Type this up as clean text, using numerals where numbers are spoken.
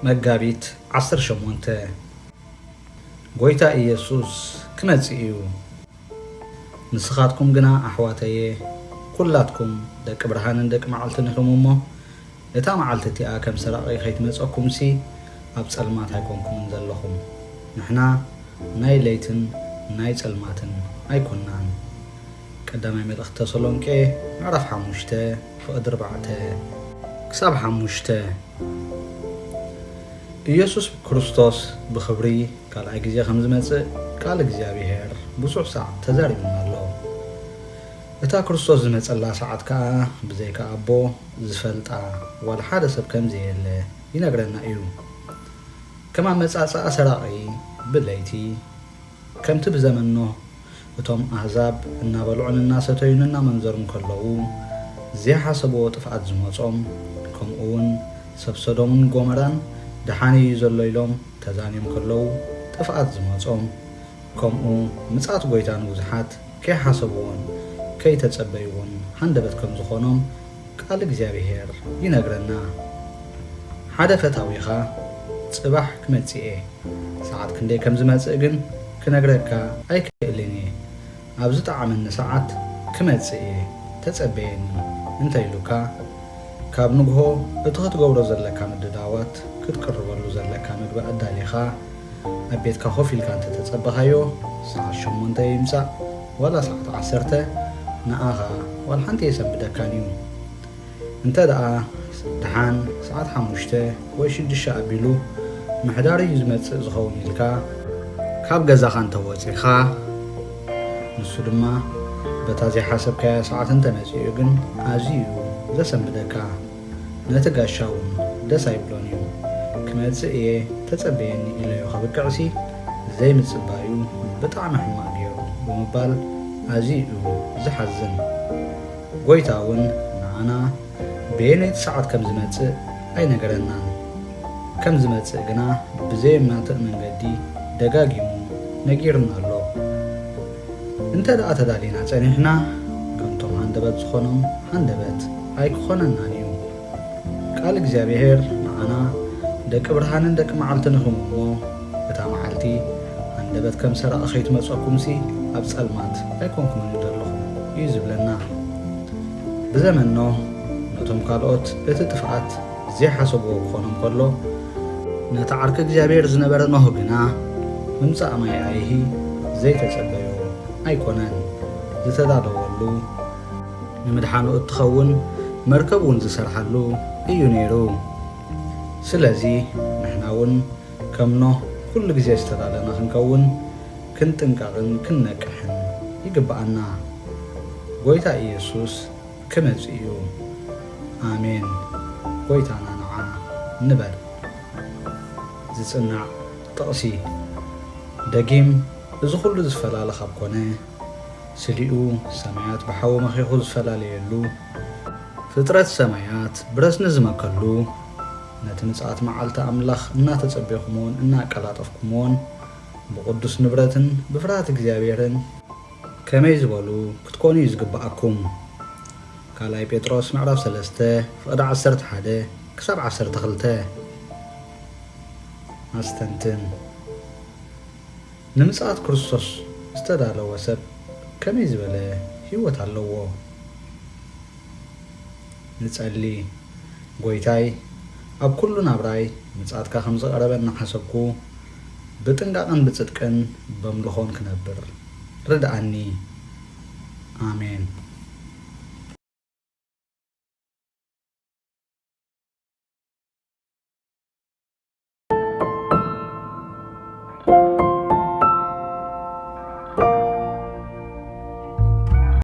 መጋቢት 18 ጎይታ ኢየሱስ ክመጽእ እዩ ንስኻትኩም ግና ኣሕዋተየ ኩላትኩም ደቂ ብርሃንን ደቂ መዓልትን ኢኹም እሞ እታ መዓልቲ እቲኣ ከም ሰራቂ ከይትመፀኩም ሲ ኣብ ጸልማት ኣይኮንኩምን ዘለኹም ንሕና ናይ ለይትን ናይ ጸልማትን ኣይኮናን ቀዳማይ መልእኽቲ ተሰሎንቄ ምዕራፍ 5 ፍቅዲ 4 ክሳብ 5 ኢየሱስ ክርስቶስ ብኽብሪ ካልኣይ ግዜ ከም ዝመጽእ ቃል እግዚኣብሔር ብዙሕ ሰዓት ተዛሪቡና ኣሎ እታ ክርስቶስ ዝመጸላ ሰዓት ከዓ ብዘይካ ኣቦ ዝፈልጣ ዋላ ሓደ ሰብ ከምዘየለ ይነግረና እዩ ከማ መጻጻእ ሰራቂ ብለይቲ ከምቲ ብዘመኖ እቶም ኣህዛብ እናበልዑን እናሰተዩን እናመንዘሩን ከለዉ ዘይሓሰብዎ ጥፍኣት ዝመጾም ከምኡውን ሰብ ሰዶምን ጎመራን ደሓኒ እዩ ዘሎ ኢሎም ተዛንዮም ከለዉ ጥፍኣት ዝመጾም ከምኡ ምጽኣት ጎይታ ንብዙሓት ከይሓሰብዎን ከይተጸበይዎን ሃንደበት ከም ዝኾኖም ቃል እግዚኣብሔር ይነግረና ሓደ ፈታዊኻ ጽባሕ ክመጽእ ሰዓት ክንደይ ከም ዝመጽእ ግን ክነግረካ ኣይክእልን እየ ኣብዚ ጣዕመኒ ሰዓት ክመጽእ ተጸበየኒ እንታይ ኢሉካ ካብ ንግሆ እቲ ክትገብሮ ዘለካ ምድዳዋት ክትቅርበሉ ዘለካ ምግቢ ኣዳሊኻ ኣብ ቤትካ ኮፍ ኢልካ እንተተጸበኻዮ ሰዓት 8 ይምጻእ ዋላ ሰዓት 10 ንኣኻ ዋላ ሓንቲ የሰንብደካን እዩ እንተ ደኣ ድሓን ሰዓት 5 ወይ 6 ኣቢሉ ምሕዳር እዩ ዝመጽእ ዝኸውን ኢልካ ካብ ገዛኻ እንተወፂኻ ንሱ ድማ በታ ዘይሓሰብካያ ሰዓት እንተመጺኡ ግን ኣዝዩ ዘሰንብደካ ነቲ ጋሻ እውን ደስ ኣይብሎን እዩ ክመጽእ እየ ተጸበየኒ ኢለዮ ከብቅዕሲ ዘይምጽባዩ ብጣዕሚ ሕማቅ ገይሩ ብምባል ኣዝዩ ዝሓዝን ጎይታ እውን ንዓና ብየነይቲ ሰዓት ከም ዝመጽእ ኣይነገረናን ከም ዝመጽእ ግና ብዘየምናትእ መንገዲ ደጋጊሙ ነጊርና ኣሎ እንተ ደኣ ተዳሊና ጸኒሕና ከምቶም ሃንደበት ዝኾኖም ሃንደበት ኣይክኾነናን እዩ ቃል እግዚኣብሔር ንዓና ደቂ ብርሃንን ደቂ መዓልትን ኢኹም እሞ እታ መዓልቲ ሃንደበት ከም ሰራቂ ከይትመጸኩም ሲ ኣብ ጸልማት ኣይኮንኩምን ዘለኹም እዩ ዝብለና ብዘመኖ ነቶም ካልኦት እቲ ጥፍኣት ዘይሓሰብዎ ክኾኖም ከሎ ነቲ ዓርኪ እግዚኣብሔር ዝነበረ ኖህ ግና ምምጻእ ማይ ኣይሂ ዘይተጸበዮ ኣይኮነን ዝተዳለወሉ ንምድሓኑ እትኸውን መርከብ እውን ዝሰርሓሉ እዩ ነይሩ ስለዚ ንሕና እውን ከም ኖህ ኩሉ ግዜ ዝተዳለና ክንከውን ክንጥንቀቕን ክንነቅሕን ይግባአና ጎይታ ኢየሱስ ክመጽእ እዩ ኣሜን ጎይታና ንዓ ንበል ዝጽናዕ ጥቕሲ ደጊም እዚ ኩሉ ዝፈላለ ካብ ኮነ ስሊኡ ሰማያት ብሓዊ መኺኹ ዝፈላለየሉ ፍጥረት ሰማያት ብረስኒ ዝመከሉ ነቲ ምጽኣት መዓልቲ ኣምላኽ እናተጸበኹምዎን እናቀላጠፍኩምዎን ብቅዱስ ንብረትን ብፍርሃት እግዚኣብሔርን ከመይ ዝበሉ ክትኮኑ እዩ ዝግባኣኩም ካልኣይ ጴጥሮስ ምዕራፍ 3 ፍቅዲ 11 ክሳብ 12 ኣስተንትን ንምጽኣት ክርስቶስ ዝተዳለወ ሰብ ከመይ ዝበለ ህይወት ኣለዎ ንጸሊ ጎይታይ ኣብ ኩሉ ናብራይ ምጽኣትካ ከም ዝቐረበ እናሓሰብኩ ብጥንቃቕን ብጽድቅን በምልኾን ክነብር ርድኣኒ ኣሜን